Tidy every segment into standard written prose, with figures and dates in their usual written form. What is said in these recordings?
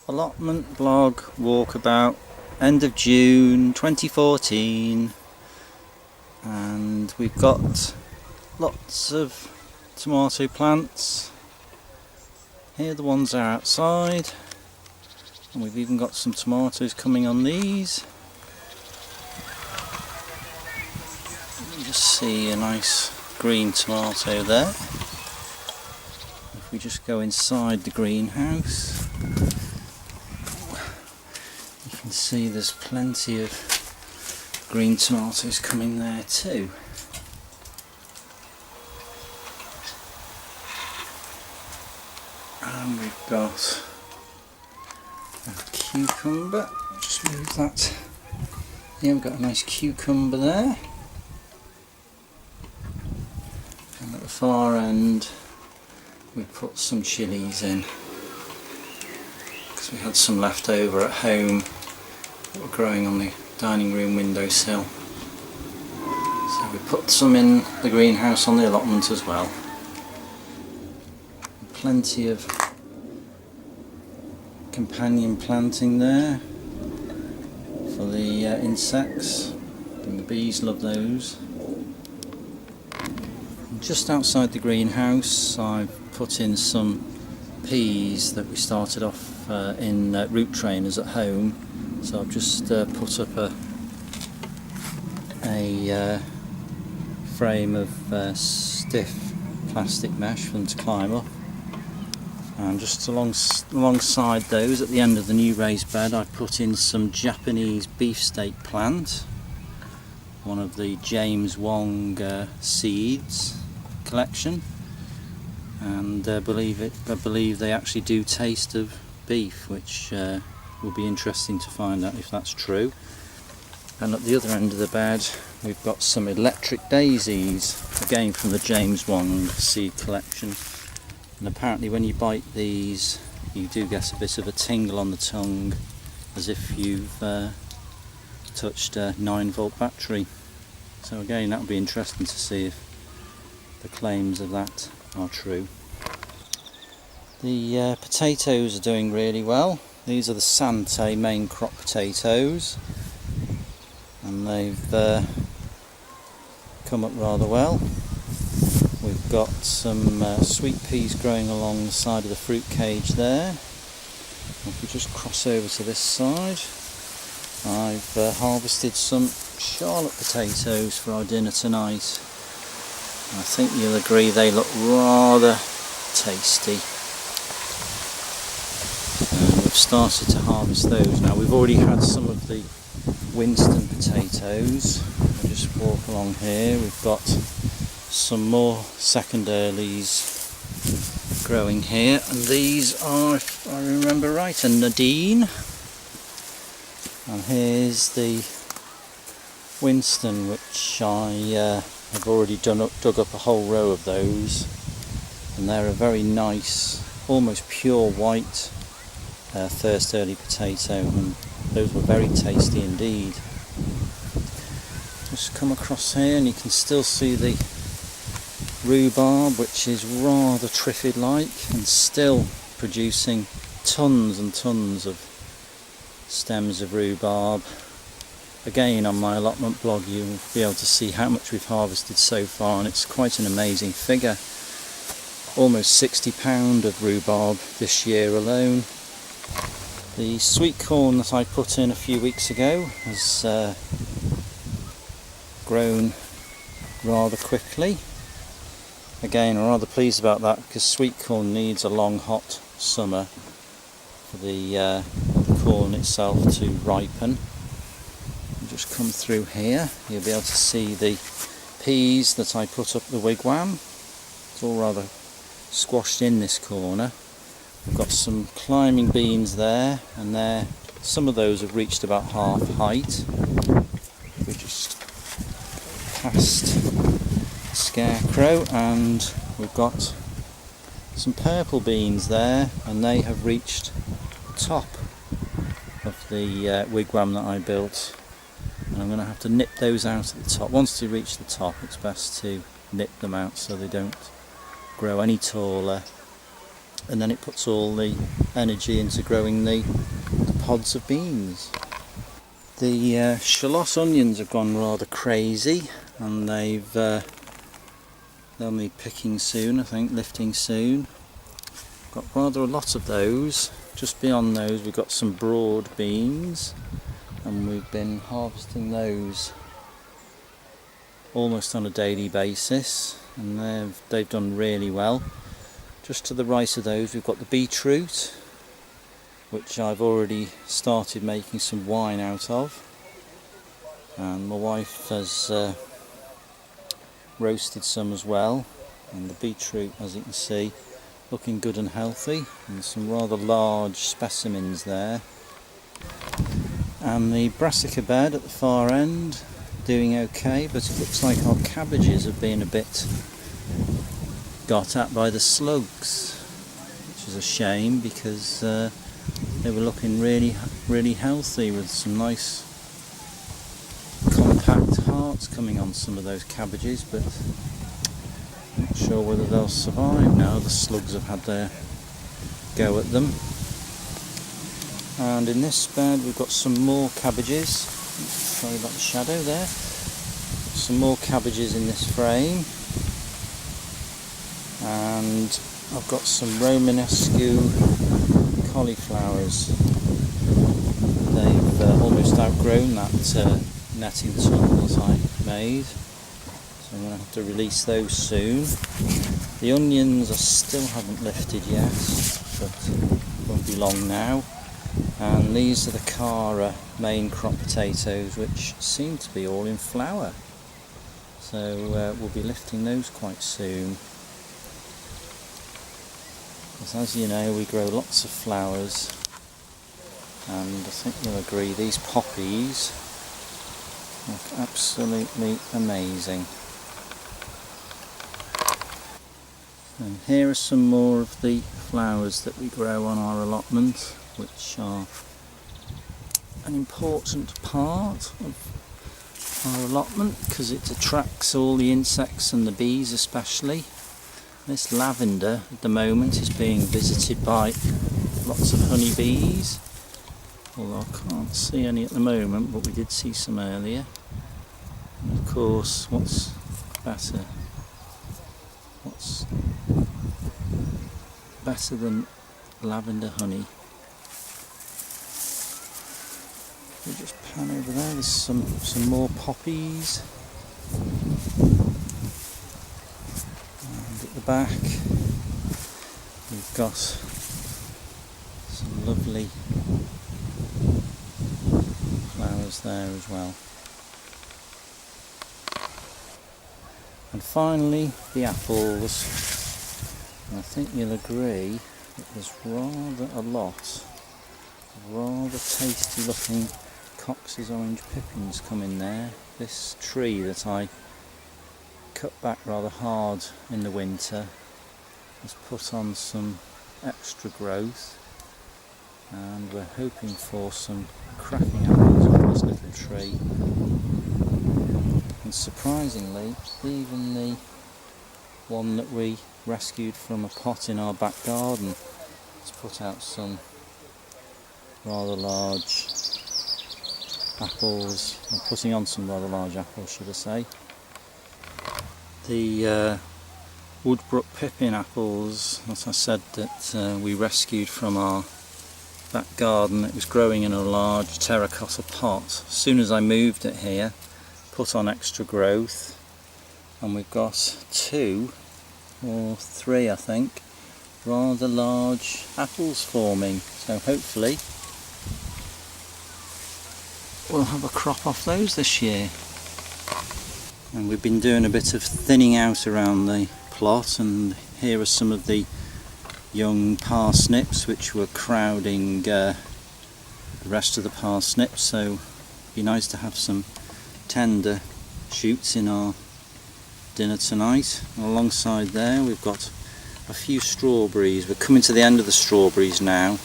Allotment blog Walkabout, end of June 2014, and we've got lots of tomato plants. Here the ones are outside, and we've even got some tomatoes coming on these. You just see a nice green tomato there. If we just go inside the greenhouse, you can see there's plenty of green tomatoes coming there too. And we've got a cucumber. Just move that. Yeah, we've got a nice cucumber there. And at the far end we put some chilies in, because we had some left over at home that were growing on the dining room windowsill. So we put some in the greenhouse on the allotment as well. Plenty of companion planting there for the insects, and the bees love those. And just outside the greenhouse I've put in some peas that we started off in root trainers at home. So I've just put up a frame of stiff plastic mesh for them to climb up. And just alongside those, at the end of the new raised bed, I put in some Japanese beefsteak plant, one of the James Wong seeds collection, and I believe they actually do taste of beef, which will be interesting to find out if that's true. And at the other end of the bed we've got some electric daisies, again from the James Wong seed collection. And apparently when you bite these you do get a bit of a tingle on the tongue, as if you've touched a 9-volt battery. So again, that would be interesting to see if the claims of that are true. The potatoes are doing really well. These are the Sante main crop potatoes, and they've come up rather well. We've got some sweet peas growing along the side of the fruit cage there. If we just cross over to this side, I've harvested some Charlotte potatoes for our dinner tonight. I think you'll agree they look rather tasty. And we've started to harvest those now. We've already had some of the Winston potatoes. We'll just walk along here. We've got some more second earlies growing here, and these are, if I remember right, a Nadine. And here's the Winston, which I have already dug up a whole row of those, and they're a very nice, almost pure white first early potato, and those were very tasty indeed. Just come across here and you can still see the rhubarb, which is rather triffid-like and still producing tons and tons of stems of rhubarb. Again, on my allotment blog you'll be able to see how much we've harvested so far, and it's quite an amazing figure. Almost £60 of rhubarb this year alone. The sweet corn that I put in a few weeks ago has grown rather quickly. Again, I'm rather pleased about that, because sweet corn needs a long hot summer for the corn itself to ripen. You just come through here, you'll be able to see the peas that I put up the wigwam. It's all rather squashed in this corner. We've got some climbing beans there, and there some of those have reached about half height. We just past scarecrow, and we've got some purple beans there, and they have reached the top of the wigwam that I built, and I'm going to have to nip those out at the top. Once they reach the top, it's best to nip them out so they don't grow any taller and then it puts all the energy into growing the pods of beans. The shallot onions have gone rather crazy, and they'll need picking soon, I think, lifting soon. Got rather a lot of those. Just beyond those we've got some broad beans, and we've been harvesting those almost on a daily basis, and they've done really well. Just to the right of those we've got the beetroot, which I've already started making some wine out of, and my wife has roasted some as well. And the beetroot, as you can see, looking good and healthy, and some rather large specimens there. And the brassica bed at the far end doing okay, but it looks like our cabbages have been a bit got at by the slugs, which is a shame, because they were looking really healthy with some nice compact hearts coming on some of those cabbages, but not sure whether they'll survive now. The slugs have had their go at them. And in this bed we've got some more cabbages. Sorry about the shadow there. Some more cabbages in this frame, and I've got some Romanesque cauliflowers. They've almost outgrown that netting tunnel that I made, so I'm going to have to release those soon. The onions I still haven't lifted yet, but won't be long now. And these are the Cara main crop potatoes, which seem to be all in flower, so we'll be lifting those quite soon. As you know, we grow lots of flowers, and I think you'll agree these poppies look absolutely amazing. And here are some more of the flowers that we grow on our allotment, which are an important part of our allotment because it attracts all the insects and the bees especially. This lavender at the moment is being visited by lots of honeybees, although I can't see any at the moment, but we did see some earlier. And of course, what's better than lavender honey? We just pan over there, there's some more poppies. And at the back we've got some lovely flowers there as well. And finally the apples, and I think you'll agree that there's rather a lot of rather tasty looking Cox's orange pippins come in there. This tree that I cut back rather hard in the winter has put on some extra growth, and we're hoping for some cracking apples on this little tree. And surprisingly, even the one that we rescued from a pot in our back garden has put out some rather large apples, or putting on some rather large apples should I say. The Woodbrook pippin apples, as I said, that we rescued from our back garden, it was growing in a large terracotta pot. As soon as I moved it here, put on extra growth, and we've got 2 or 3 I think rather large apples forming, so hopefully we'll have a crop off those this year. And we've been doing a bit of thinning out around the plot, and here are some of the young parsnips which were crowding the rest of the parsnips, so it'd be nice to have some tender shoots in our dinner tonight. And alongside there we've got a few strawberries. We're coming to the end of the strawberries now,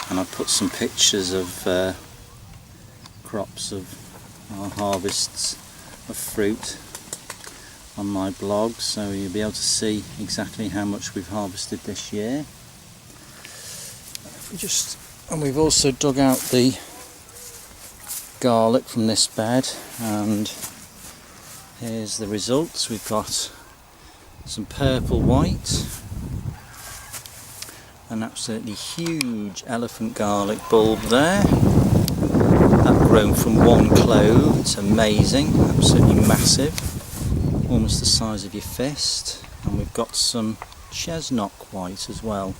and I've put some pictures of crops of our harvests of fruit on my blog, so you'll be able to see exactly how much we've harvested this year. And we've also dug out the garlic from this bed, and here's the results. We've got some purple white, an absolutely huge elephant garlic bulb there. That grown from one clove. It's amazing, absolutely massive, almost the size of your fist. And we've got some chestnut white as well.